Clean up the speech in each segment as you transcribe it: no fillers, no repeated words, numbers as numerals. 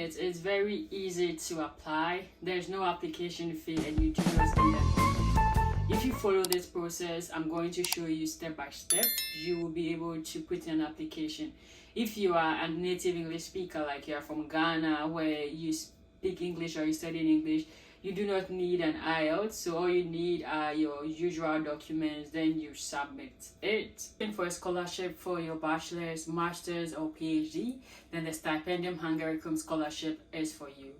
It's very easy to apply. There's no application fee and you do not need an. If you follow this process, I'm going to show you step by step. You will be able to put in an application. If you are a native English speaker, like you're from Ghana where you speak English or you study in English, you do not need an IELTS, so all you need are your usual documents, then you submit it. And for a scholarship for your bachelor's, master's or PhD, then the Stipendium HUNGARICUM scholarship is for you.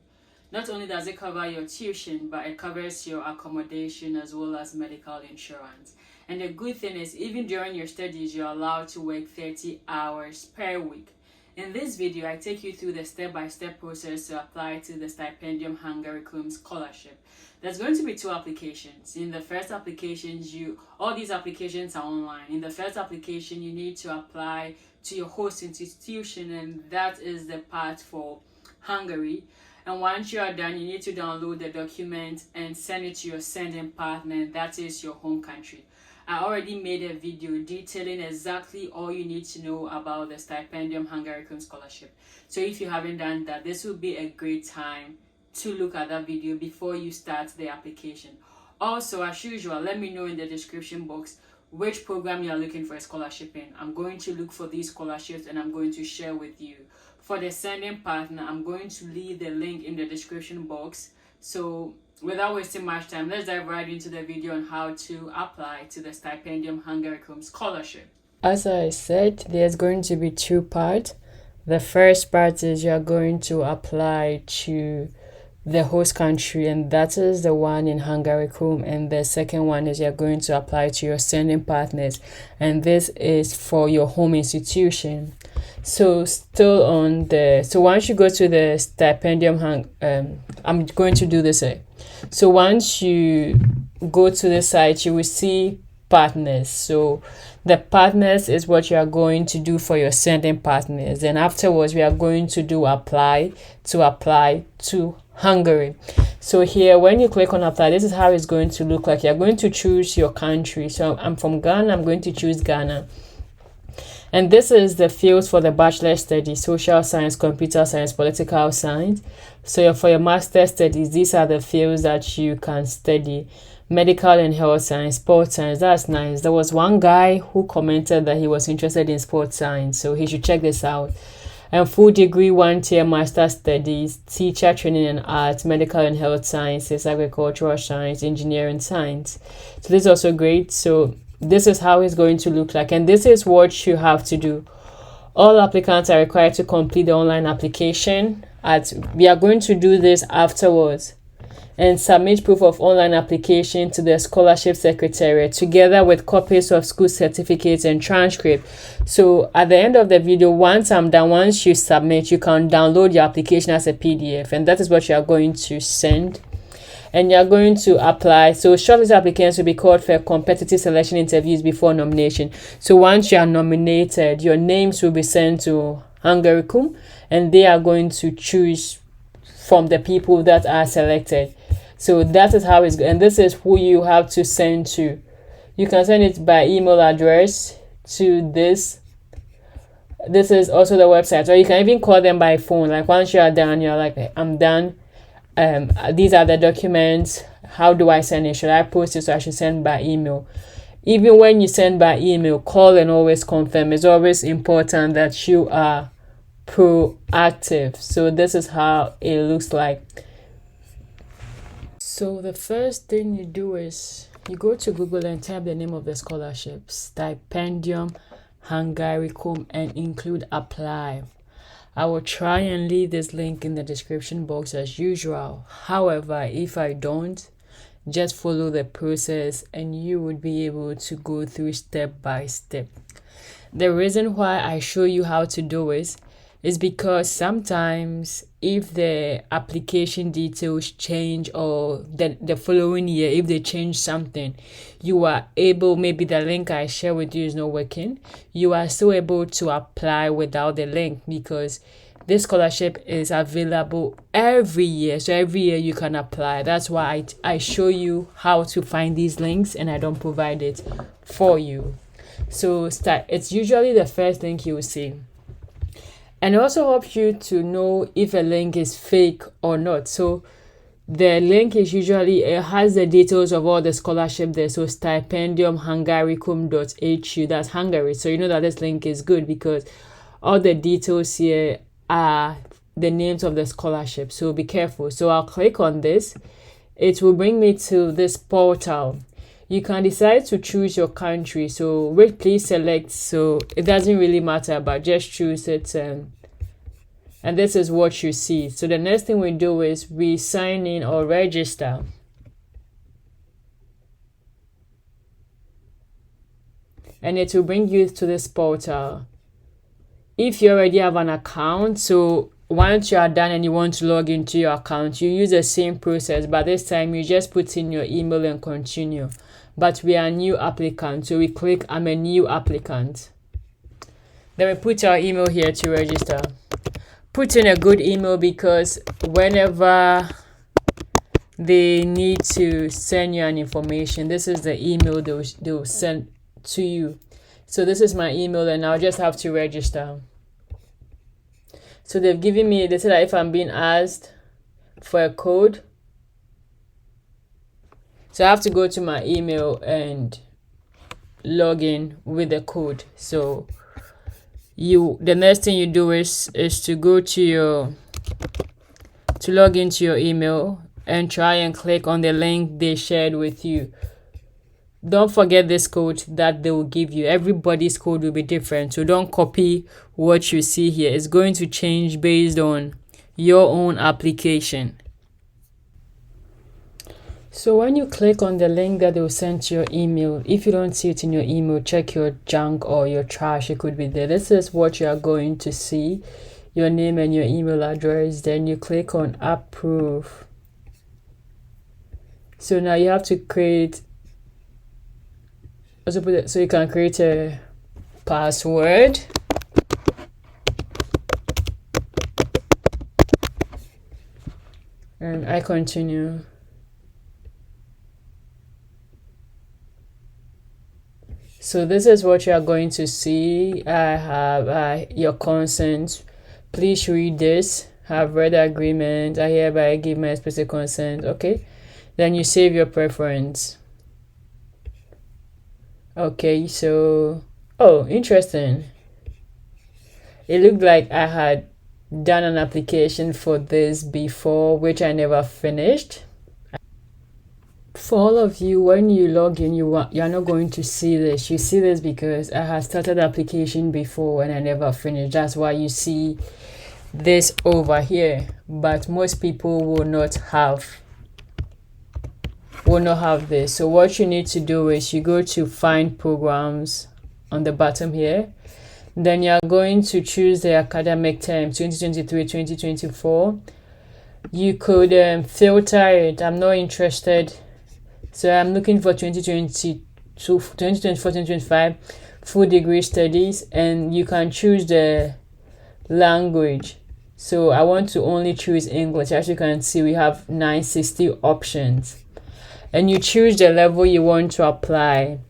Not only does it cover your tuition, but it covers your accommodation as well as medical insurance. And the good thing is, even during your studies, you're allowed to work 30 hours per week. In this video, I take you through the step-by-step process to apply to the Stipendium HUNGARICUM scholarship. There's going to be 2 applications. In the first application, all these applications are online. In the first application, you need to apply to your host institution, and that is the part for Hungary. And once you are done, you need to download the document and send it to your sending partner, and that is your home country. I already made a video detailing exactly all you need to know about the Stipendium HUNGARICUM scholarship. So if you haven't done that, this would be a great time to look at that video before you start the application. Also, as usual, let me know in the description box which program you are looking for a scholarship in. I'm going to look for these scholarships and I'm going to share with you. For the sending partner, I'm going to leave the link in the description box. So without wasting much time, let's dive right into the video on how to apply to the Stipendium HUNGARICUM scholarship. As I said, there's going to be 2 parts. The first part is you're going to apply to the host country, and that is the one in Hungaricum, and the second one is you're going to apply to your sending partners, and this is for your home institution. So once you go to the Stipendium I'm going to do this. So once you go to the site, you will see partners. So the partners is what you are going to do for your sending partners. Then afterwards, we are going to do apply to Hungary. So here, when you click on apply, this is how it's going to look like. You're going to choose your country. So I'm from Ghana. I'm going to choose Ghana. And this is the fields for the bachelor studies: social science, computer science, political science. So for your master studies, these are the fields that you can study: medical and health science, sports science. That's nice. There was one guy who commented that he was interested in sports science, so he should check this out. And full degree 1-year master studies, teacher training and arts, medical and health sciences, agricultural science, engineering science. So this is also great. So this is how it's going to look like, and this is what you have to do. All applicants are required to complete the online application. We are going to do this afterwards, and submit proof of online application to the scholarship secretariat together with copies of school certificates and transcript. So at the end of the video, once I'm done, once you submit, you can download your application as a PDF, and that is what you are going to send. And you're going to apply. So shortlisted applicants will be called for competitive selection interviews before nomination. So once you are nominated, your names will be sent to Hungaricum, and they are going to choose from the people that are selected. So that is how it's going. And this is who you have to send to. You can send it by email address to this. This is also the website, or you can even call them by phone. Like once you are done, you're like, I'm done. These are the documents. How do I send it? Should I post it, so I should send by email? Even when you send by email, call and always confirm. It's always important that you are proactive. So this is how it looks like. So the first thing you do is you go to Google and type the name of the scholarship, Stipendium HUNGARICUM, and include apply. I will try and leave this link in the description box as usual. However, if I don't, just follow the process and you would be able to go through step by step. The reason why I show you how to do it is because sometimes if the application details change, or the following year, if they change something, you are able, maybe the link I share with you is not working, you are still able to apply without the link, because this scholarship is available every year. So every year you can apply. That's why I show you how to find these links and I don't provide it for you. So it's usually the first link you will see. And it also helps you to know if a link is fake or not. So the link is usually, it has the details of all the scholarship there. So Stipendium HUNGARICUM.hu, that's Hungary. So you know that this link is good because all the details here are the names of the scholarship. So be careful. So I'll click on this. It will bring me to this portal. You can decide to choose your country. So please select. So it doesn't really matter, but just choose it. And this is what you see. So the next thing we do is we sign in or register. And it will bring you to this portal. If you already have an account, so once you are done and you want to log into your account, you use the same process, but this time you just put in your email and continue. But we are a new applicant, so we click I'm a new applicant. Then we put our email here to register. Put in a good email because whenever they need to send you an information, this is the email they'll send to you. So this is my email and I'll just have to register. So they've given me, they said that if I'm being asked for a code, so I have to go to my email and log in with the code. So the next thing you do is to go to log into your email and try and click on the link they shared with you. Don't forget this code that they will give you. Everybody's code will be different, so don't copy what you see here. It's going to change based on your own application. So when you click on the link that they will send to your email, if you don't see it in your email, check your junk or your trash. It could be there. This is what you are going to see, your name and your email address. Then you click on approve. So now you have to create, so you can create a password. And I continue. So this is what you are going to see. I have your consent. Please read this. Have read the agreement. I hereby give my explicit consent. Okay. Then you save your preference. Okay, so interesting. It looked like I had done an application for this before, which I never finished. For all of you, when you log in, you're not going to see this. You see this because I had started the application before and I never finished. That's why you see this over here. But most people will not have this. So what you need to do is you go to find programs on the bottom here. Then you're going to choose the academic term 2023-2024. You could filter it. I'm not interested, so I'm looking for 2024-2025 full degree studies, and you can choose the language. So I want to only choose English. As you can see, we have 960 options. And you choose the level you want to apply.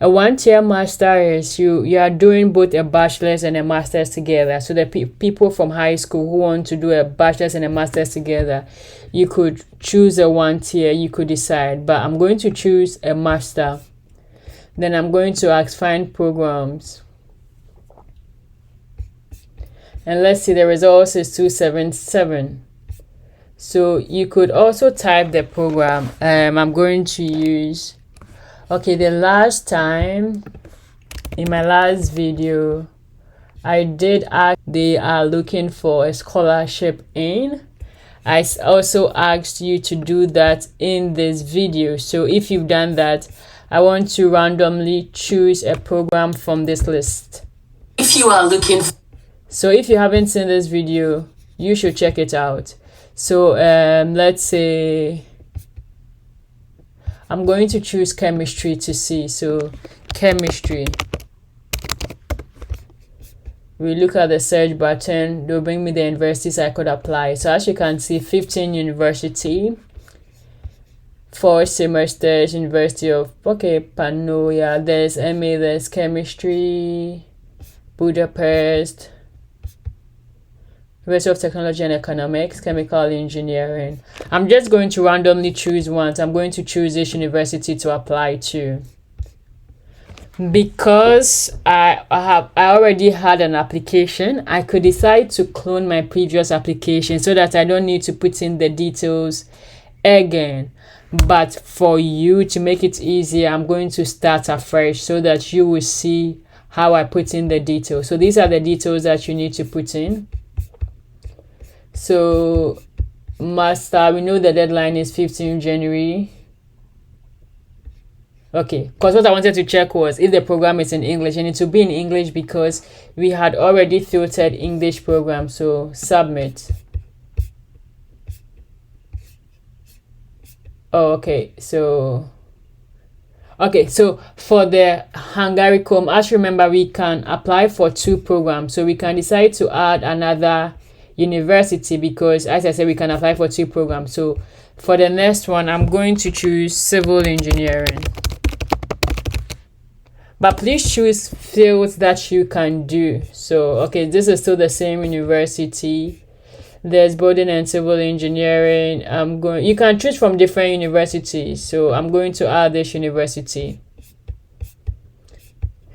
A one-tier master is you are doing both a bachelor's and a master's together. So the people from high school who want to do a bachelor's and a master's together, you could choose a one-tier, you could decide. But I'm going to choose a master. Then I'm going to ask find programs. And let's see, the results is 277. So you could also type the program. I'm going to use, the last time in my last video, I did ask they are looking for a scholarship in. I also asked you to do that in this video. So if you've done that, I want to randomly choose a program from this list. If you are looking, so if you haven't seen this video, you should check it out. So let's say I'm going to choose chemistry to see. So chemistry. We look at the search button. They'll bring me the universities I could apply. So as you can see, 15 university, 4 semesters, University of Panoia. There's MA, there's chemistry, Budapest. University of Technology and Economics, Chemical Engineering. I'm just going to randomly choose one. I'm going to choose this university to apply to. Because I already had an application, I could decide to clone my previous application so that I don't need to put in the details again. But for you, to make it easier, I'm going to start afresh so that you will see how I put in the details. So these are the details that you need to put in. So master, we know the deadline is 15 January. Okay, because what I wanted to check was if the program is in English, and it will be in English because we had already filtered English program. So submit. Oh, okay. So for the HUNGARICUM, as you remember, we can apply for 2 programs. So we can decide to add another university because, as I said, we can apply for 2 programs. So for the next one, I'm going to choose civil engineering. But please choose fields that you can do. So, okay, this is still the same university. There's building and civil engineering. You can choose from different universities. So I'm going to add this university.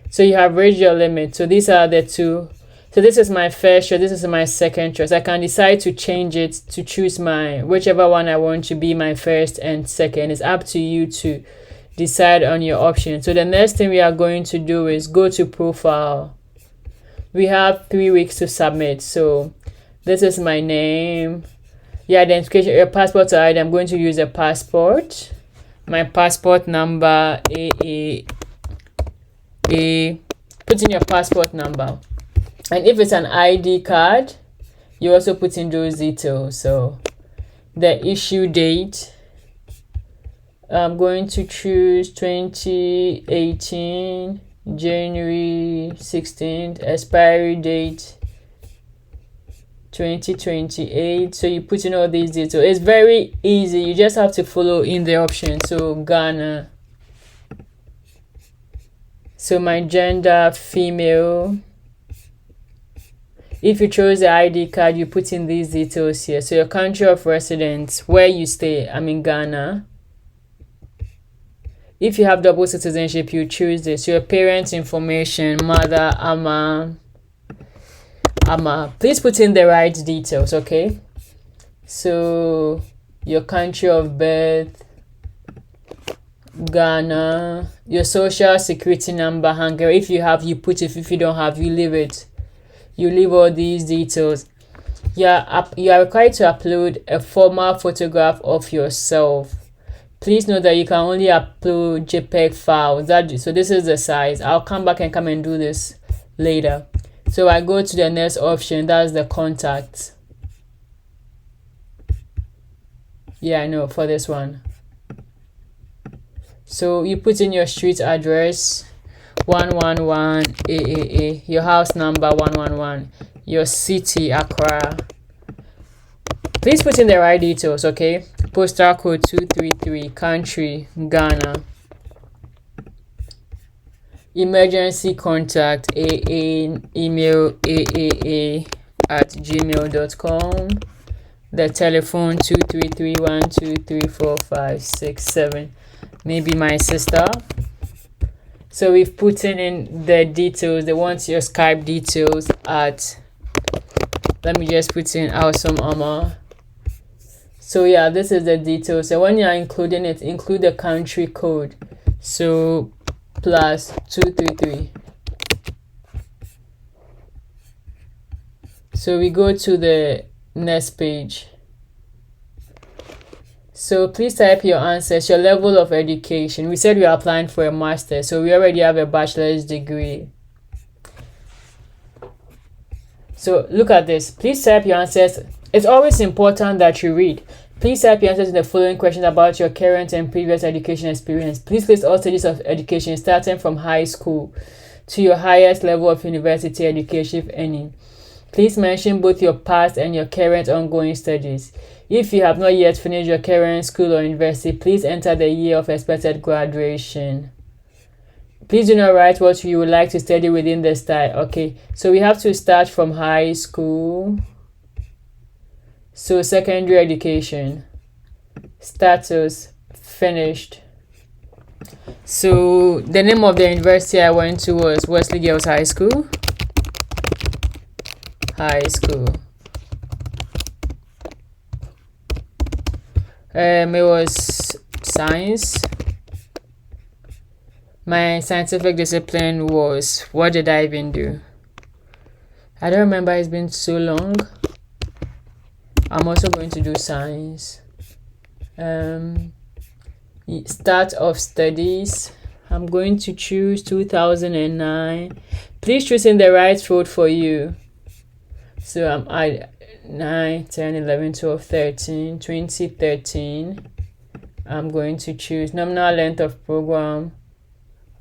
So you have reached your limit. So these are the 2. So this is my first choice. This is my second choice. I can decide to change it to choose whichever one I want to be my first and second. It's up to you to decide on your option. So the next thing we are going to do is go to profile. We have 3 weeks to submit. So this is my name. Your identification, your passport ID. I'm going to use a passport. My passport number, put in your passport number. And if it's an ID card, you also put in those details. So the issue date, I'm going to choose 2018, January 16th, expiry date 2028. So you put in all these details. It's very easy. You just have to follow in the option. So Ghana. So my gender, female. If you chose the ID card, you put in these details here. So your country of residence, where you stay, I'm in Ghana. If you have double citizenship, you choose this. Your parents' information, mother, Ama. Please put in the right details, okay? So your country of birth, Ghana. Your social security number, Hungary. If you have, you put it. If you don't have, you leave it. You leave all these details. You are required to upload a formal photograph of yourself. Please note that you can only upload JPEG files. So this is the size. I'll come back and do this later. So I go to the next option. That's the contact. Yeah, I know, for this one. So you put in your street address, 111 AAA, your house number 111, your city, Accra. Please put in the right details, okay? Postal code 233, country, Ghana. Emergency contact, email aaa@gmail.com. The telephone 233-123-4567. Maybe my sister. So we've put in the details. They want your Skype details at, let me just put in Awesome Ama. So yeah, this is the details. So when you're including it, include the country code. So +233. So we go to the next page. So please type your answers, your level of education. We said we are applying for a master, so we already have a bachelor's degree. So look at this. Please type your answers. It's always important that you read. Please type your answers to the following questions about your current and previous education experience. Please list all stages of education starting from high school to your highest level of university education, if any. Please mention both your past and your current ongoing studies. If you have not yet finished your current school or university, please enter the year of expected graduation. Please do not write what you would like to study within the style. Okay, so we have to start from high school. So secondary education status finished. So the name of the university I went to was Wesley Girls High School. It was science. My scientific discipline was, what did I even do? I don't remember, it's been so long. I'm also going to do science. Start of studies, I'm going to choose 2009. Please choose in the right field for you. So I'm at 9, 10, 11, 12, 13, 2013. I'm going to choose nominal length of program.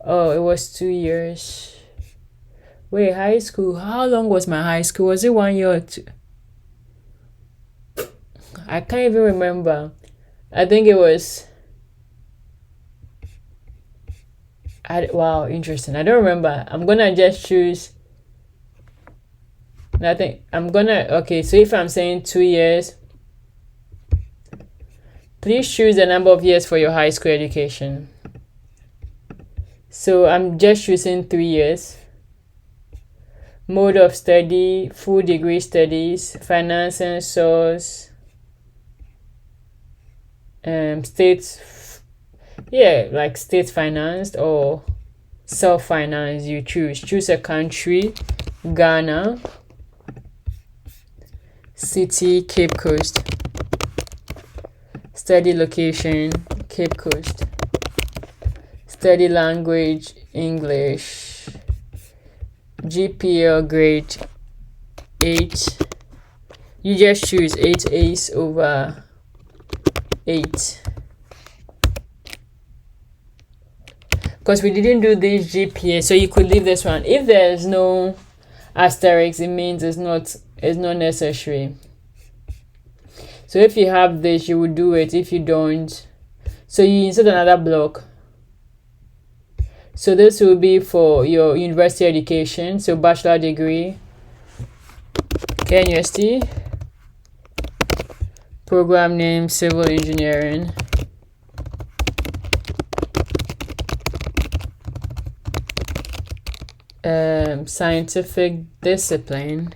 Oh, it was 2 years. Wait, high school. How long was my high school? Was it 1 year or 2? I can't even remember. I think it was. Wow, interesting. I don't remember. I'm gonna just choose. Nothing. Okay, so if I'm saying 2 years, please choose the number of years for your high school education. So I'm just choosing 3 years. Mode of study, full degree studies, finance and source, state, like state financed or self-financed. You choose a country, Ghana, city, Cape Coast, study location, Cape Coast, study language, English, GPA grade 8. You just choose 8 A's over 8. Because we didn't do this GPA, so you could leave this one. If there's no asterisk, it means it's not necessary. So if you have this, you would do it. If you don't, so you insert another block. So this will be for your university education. So bachelor degree, KNUST, program name, civil engineering, scientific discipline,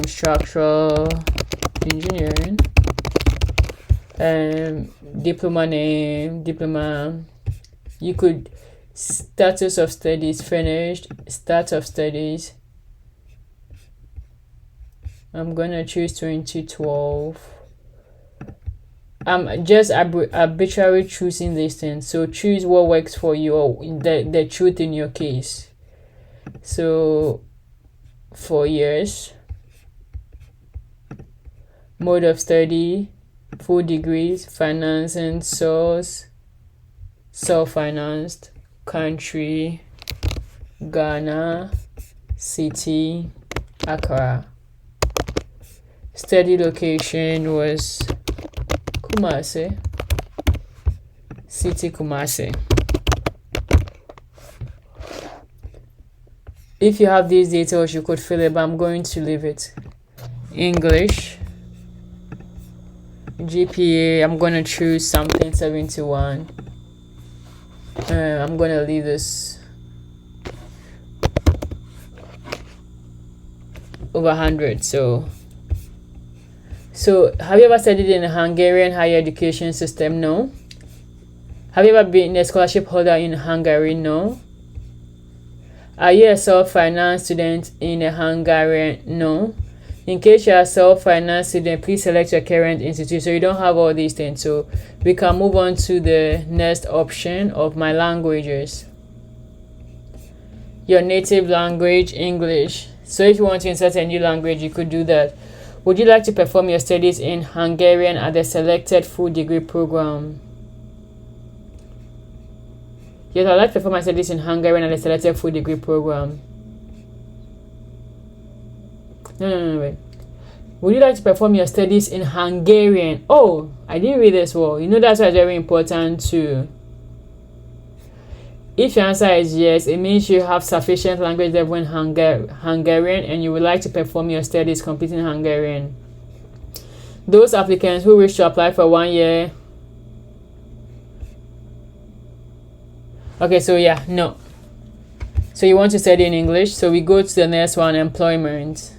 structural engineering, diploma name, diploma. You could status of studies finished, start of studies. I'm gonna choose 2012. I'm just arbitrarily choosing these things, so choose what works for you or the truth in your case. So 4 years, mode of study, full degrees, finance and source, self-financed, country, Ghana, city, Accra. Study location was Kumasi, city Kumasi. If you have these details, you could fill it, but I'm going to leave it. English, GPA, I'm going to choose something 71. I'm going to leave this over 100. So have you ever studied in a Hungarian higher education system? No. Have you ever been a scholarship holder in Hungary? No. Are you a self-financed student in a Hungarian? No. In case you're a self-financed student, please select your current institute. So you don't have all these things. So we can move on to the next option of my languages. Your native language, English. So if you want to insert a new language, you could do that. Would you like to perform your studies in Hungarian at the selected full degree program? Yes, I'd like to perform my studies in Hungarian at the selected full degree program. No, wait. Would you like to perform your studies in Hungarian? Oh, I didn't read this well. You know that's why it's very important too. If your answer is yes, it means you have sufficient language level in Hungarian and you would like to perform your studies completely in Hungarian. Those applicants who wish to apply for 1 year. Okay, so yeah, no. So you want to study in English, so we go to the next one, employment.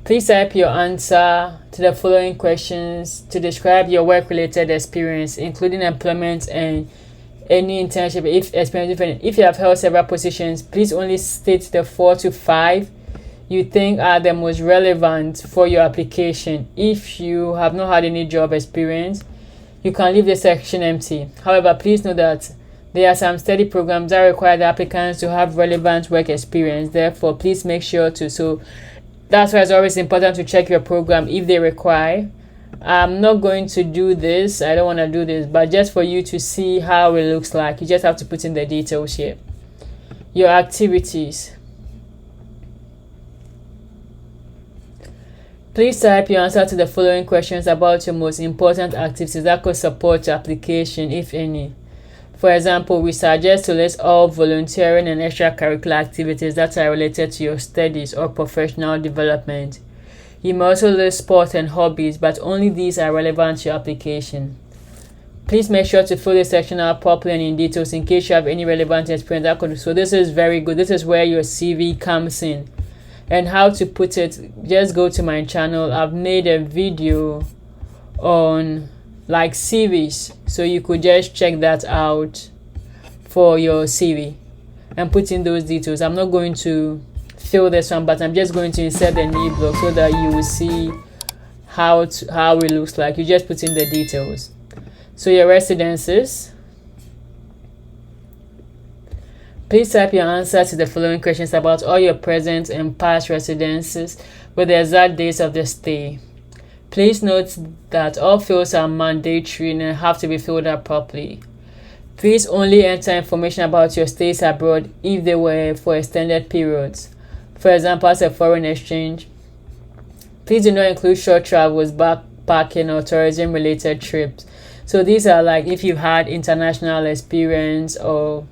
Please type your answer to the following questions to describe your work-related experience, including employment and any internship if experience. If you have held several positions, please only state the 4 to 5 you think are the most relevant for your application. If you have not had any job experience, you can leave the section empty. However, please know that there are some study programs that require the applicants to have relevant work experience. Therefore, please make sure to. So that's why it's always important to check your program if they require. I'm not going to do this. I don't want to do this, but just for you to see how it looks like, you just have to put in the details here. Your activities. Please type your answer to the following questions about your most important activities that could support your application, if any. For example, we suggest to list all volunteering and extracurricular activities that are related to your studies or professional development. You may also list sport and hobbies, but only these are relevant to your application. Please make sure to fill this section out properly and in details in case you have any relevant experience that could. So this is very good. This is where your CV comes in. And how to put it, just go to my channel. I've made a video on like CVs, so you could just check that out for your CV and put in those details. I'm not going to fill this one, but I'm just going to insert a new block so that you will see how it looks like. You just put in the details. So your residences. Please type your answer to the following questions about all your present and past residences with the exact dates of the stay. Please note that all fields are mandatory and have to be filled out properly. Please only enter information about your stays abroad if they were for extended periods. For example, as a foreign exchange. Please do not include short travels, backpacking, or tourism-related trips. So these are like if you've had international experience or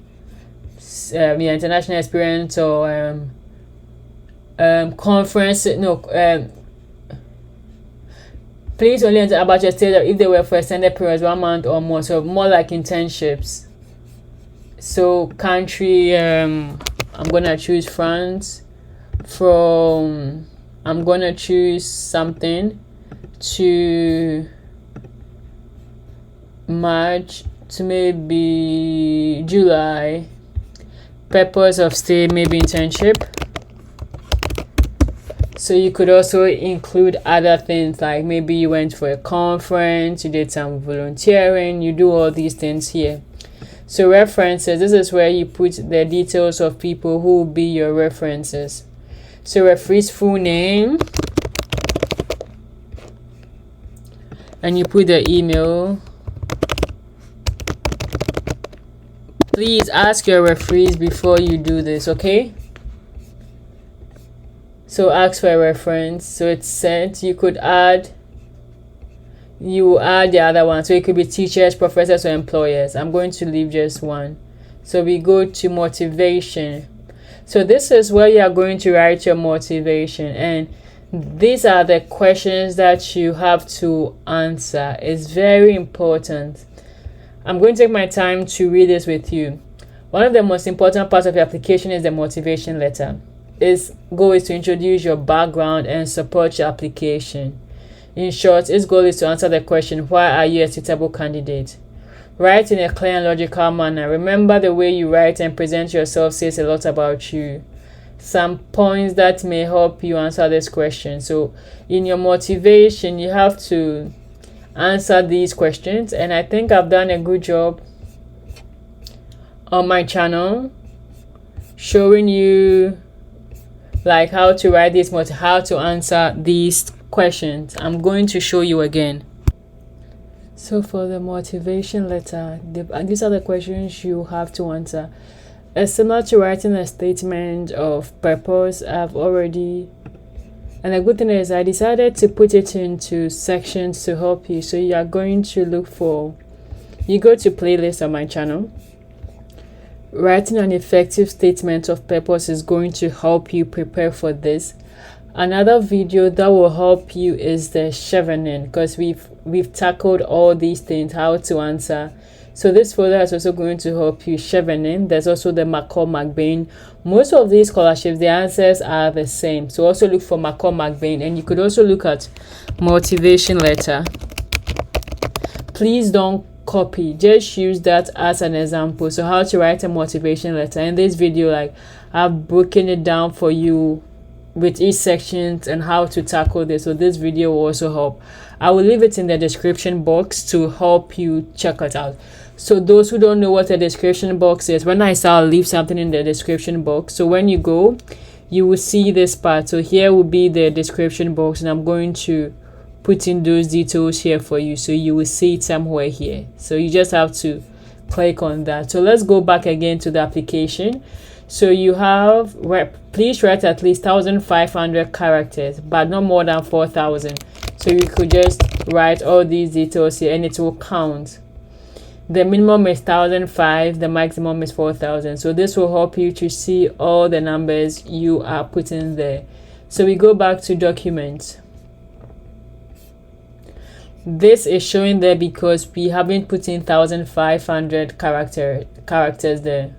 conference. Please only enter about your stay if they were for extended periods, 1 month or more. So more like internships. So country, I'm gonna choose France. I'm gonna choose something to March to maybe July. Purpose of stay, maybe internship. So you could also include other things like maybe you went for a conference, you did some volunteering, you do all these things here. So references, this is where you put the details of people who will be your references. So referee's full name, and you put the email. Please ask your referees before you do this, okay? So ask for a reference. So it's sent. You add the other one. So it could be teachers, professors, or employers. I'm going to leave just one. So we go to motivation. So this is where you are going to write your motivation. And these are the questions that you have to answer. It's very important. I'm going to take my time to read this with you. One of the most important parts of your application is the motivation letter. Its goal is to introduce your background and support your application. In short, its goal is to answer the question, why are you a suitable candidate? Write in a clear and logical manner. Remember, the way you write and present yourself says a lot about you. Some points that may help you answer this question. So in your motivation, you have to answer these questions, and I think I've done a good job on my channel showing you like how to write this, how to answer these questions. I'm going to show you again. So for the motivation letter, these are the questions you have to answer. It's similar to writing a statement of purpose. And the good thing is I decided to put it into sections to help you. So you are going to you go to playlist on my channel. Writing an effective statement of purpose is going to help you prepare for this. Another video that will help you is the chevening, because we've tackled all these things, how to answer. So this folder is also going to help you chevening. There's also the McCall-McBain. Most of these scholarships, the answers are the same. So also look for McCall-McBain, and you could also look at motivation letter. Please don't copy, just use that as an example. So how to write a motivation letter. In this video, like, I've broken it down for you with each section and how to tackle this. So this video will also help. I will leave it in the description box to help you check it out. So those who don't know what a description box is, when I say I'll leave something in the description box, so when you go, you will see this part. So here will be the description box, and I'm going to put in those details here for you, so you will see it somewhere here. So you just have to click on that. So let's go back again to the application. So you have, please write at least 1,500 characters, but not more than 4,000. So you could just write all these details here, and it will count. The minimum is 1,005, the maximum is 4,000. So this will help you to see all the numbers you are putting there. So we go back to documents. This is showing there because we haven't put in 1,500 characters there.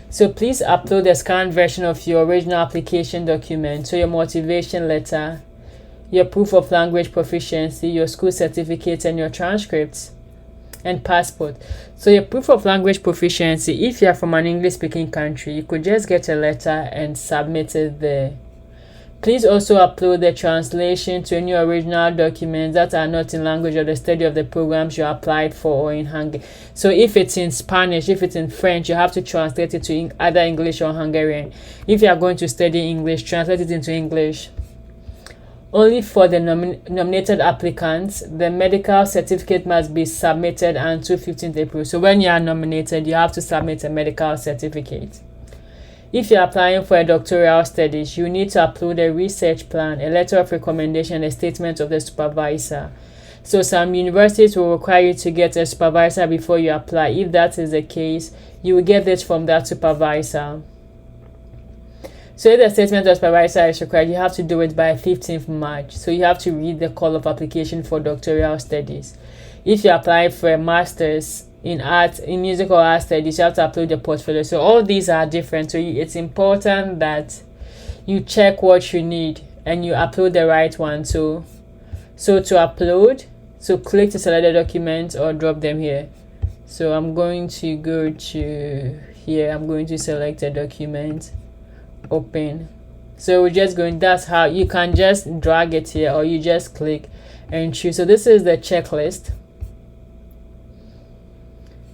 So please upload the scanned version of your original application document. So your motivation letter, your proof of language proficiency, your school certificates, and your transcripts, and passport. So your proof of language proficiency, if you are from an English speaking country, you could just get a letter and submit it there. Please also upload the translation to any original documents that are not in language or the study of the programs you applied for or in Hungary. So if it's in Spanish, if it's in French, you have to translate it to either English or Hungarian. If you are going to study English, translate it into English. Only for the nominated applicants, the medical certificate must be submitted until 15th April. So when you are nominated, you have to submit a medical certificate. If you're applying for a doctoral studies, you need to upload a research plan, a letter of recommendation, a statement of the supervisor. So some universities will require you to get a supervisor before you apply. If that is the case, you will get this from that supervisor. So if the statement of supervisor is required, you have to do it by 15th March. So you have to read the call of application for doctoral studies. If you apply for a master's in art, in musical art studies, you have to upload your portfolio. So all these are different. So it's important that you check what you need and you upload the right one. So to upload, so click to select the documents or drop them here. So I'm going to go to here. I'm going to select a document, open. So we're just going, that's how you can just drag it here, or you just click and choose. So this is the checklist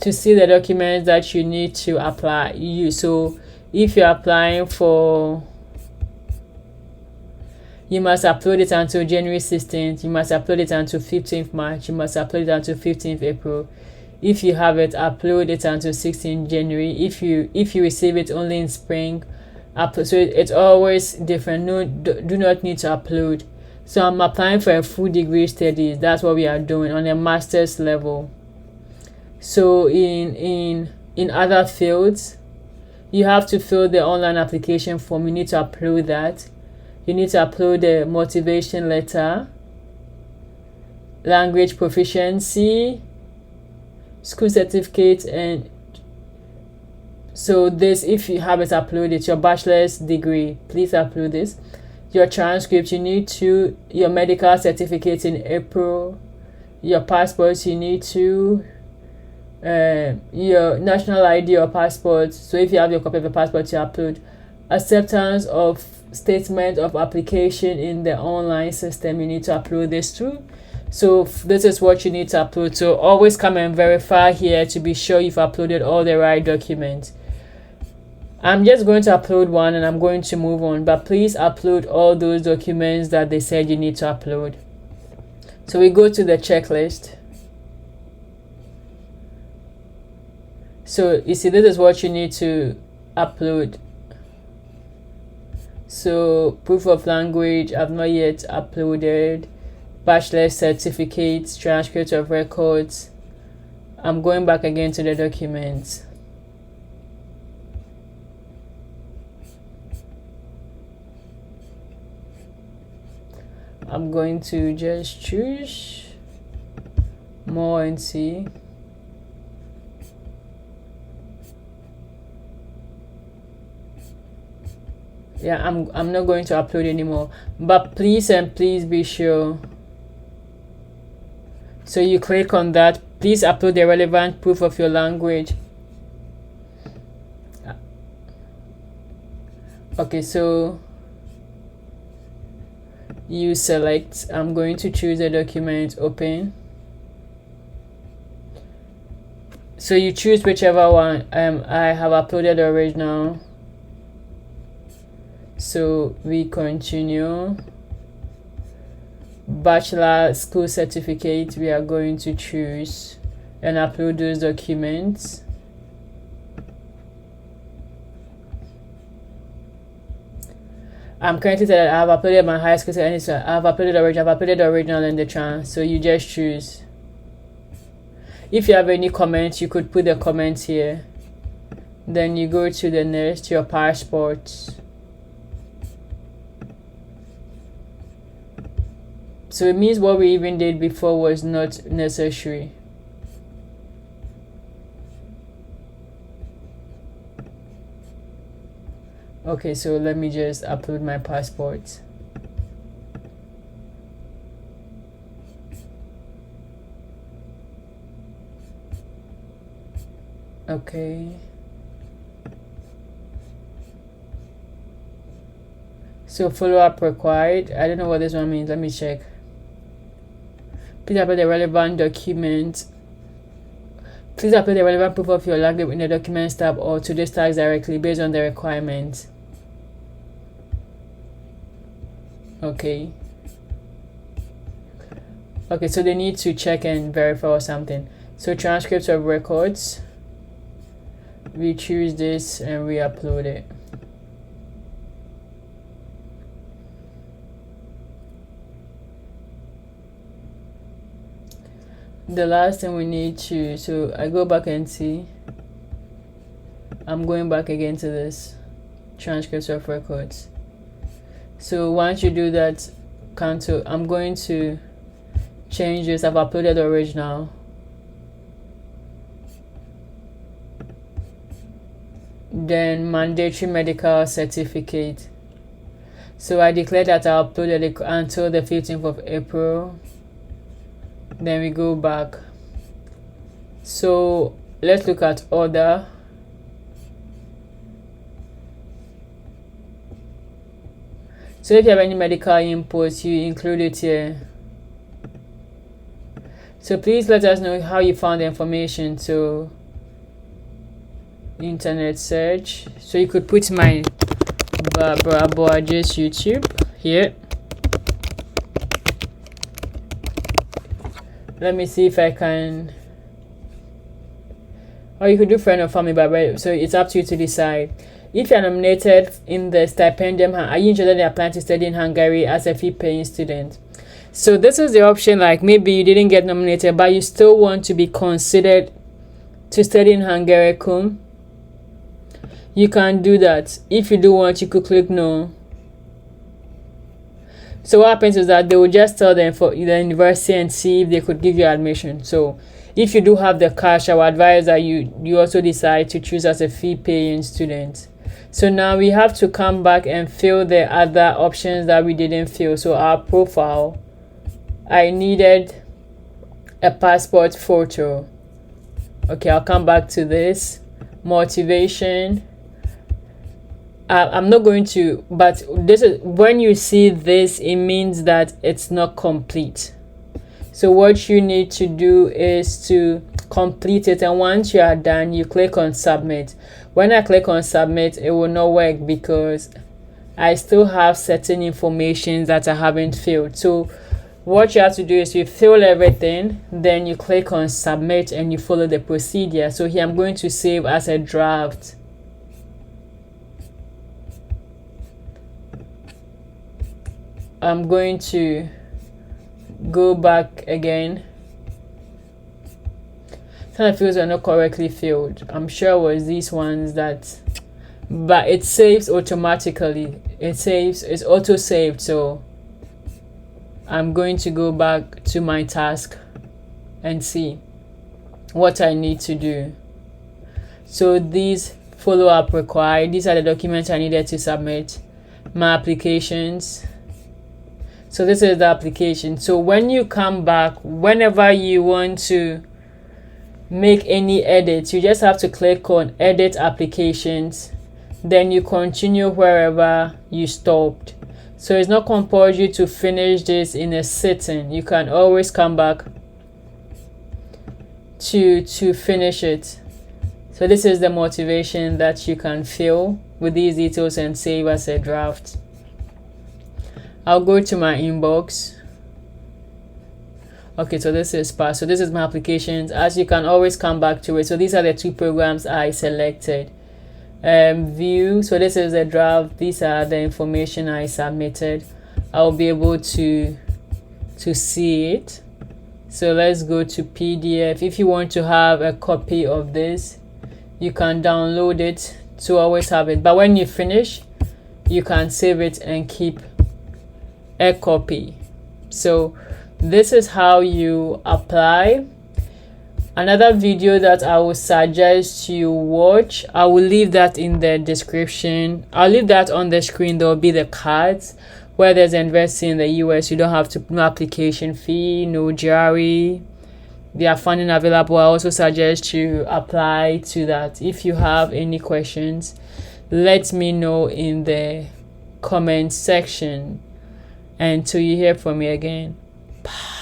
to see the documents that you need to apply. So if you're applying for, you must upload it until January 16th, you must upload it until 15th March, you must upload it until 15th April. If you have it, upload it until 16th January. If you receive it only in spring, upload. So it's always different. No, do not need to upload. So I'm applying for a full degree studies. That's what we are doing on a master's level. So in other fields, you have to fill the online application form. You need to upload that. You need to upload the motivation letter, language proficiency, school certificate, and so this, if you have it uploaded, your bachelor's degree, please upload this. Your transcript, you need to, your medical certificate in April, your passports, you need to, your national ID or passport. So if you have your copy of the passport, you upload. Acceptance of statement of application in the online system, you need to upload this too. So this is what you need to upload. So always come and verify here to be sure you've uploaded all the right documents. I'm just going to upload one and I'm going to move on, but please upload all those documents that they said you need to upload. So we go to the checklist. So you see, this is what you need to upload. So proof of language, I've not yet uploaded. Bachelor certificates, transcript of records. I'm going back again to the documents. I'm going to just choose more and see. Yeah, I'm not going to upload anymore, but please be sure, so you click on that, please upload the relevant proof of your language. Okay, so you select, I'm going to choose a document, open. So you choose whichever one. I have uploaded the original, so we continue. Bachelor school certificate, we are going to choose and upload those documents. I'm currently saying that I have uploaded my high school certificate. I've uploaded the original and the trans, so you just choose. If you have any comments, you could put the comments here. Then you go to the next, your passport. So it means what we even did before was not necessary. Okay, so let me just upload my passport. Okay. So follow-up required. I don't know what this one means. Let me check. Please upload the relevant document. Please upload the relevant proof of your language in the Documents tab or to this tags directly based on the requirements. Okay. Okay, so they need to check and verify or something. So transcripts of records. We choose this and we upload it. The last thing we need to, so I go back and see. I'm going back again to this transcripts of records. So once you do that, cancel. I'm going to change this. I've uploaded the original. Then mandatory medical certificate. So I declare that I uploaded it until the 15th of April. Then we go back. So let's look at order. So if you have any medical inputs, you include it here. So please let us know how you found the information. So internet search. So you could put my Aboagye's YouTube here. Let me see if I can, or you could do friend or family, but so it's up to you to decide. If you're nominated in the Stipendium, are you interested in applying to study in Hungary as a fee-paying student? So this is the option, like maybe you didn't get nominated, but you still want to be considered to study in Hungaricum. You can do that. If you do want, you could click no. So what happens is that they will just tell them for the university and see if they could give you admission. So if you do have the cash, I would advise that you also decide to choose as a fee-paying student. So now we have to come back and fill the other options that we didn't fill. So our profile, I needed a passport photo. Okay, I'll come back to this. Motivation. I'm not going to, but this is when you see this, it means that it's not complete. So what you need to do is to complete it, and once you are done, you click on submit. When I click on submit, it will not work because I still have certain information that I haven't filled. So what you have to do is you fill everything, then you click on submit and you follow the procedure. So here I'm going to save as a draft. I'm going to go back again. Some of the fields are not correctly filled. I'm sure it was these ones that, but it saves automatically. It saves, it's auto saved. So I'm going to go back to my task and see what I need to do. So these follow-up required, these are the documents I needed to submit. My applications. So this is the application. So when you come back, whenever you want to make any edits, you just have to click on edit applications, then you continue wherever you stopped. So it's not compulsory to finish this in a sitting. You can always come back to finish it. So this is the motivation that you can fill with these details and save as a draft. I'll go to my inbox. Okay, so this is passed. So this is my applications. As you can always come back to it. So these are the 2 programs I selected. View. So this is the draft. These are the information I submitted. I'll be able to see it. So let's go to PDF. If you want to have a copy of this, you can download it to always have it. But when you finish, you can save it and keep a copy. So this is how you apply. Another video that I would suggest you watch, I will leave that in the description. I'll leave that on the screen. There will be the cards where there's investing in the US. You don't have to, no application fee, no GRE. There are funding available. I also suggest you apply to that. If you have any questions, let me know in the comment section. Until you hear from me again. Bye.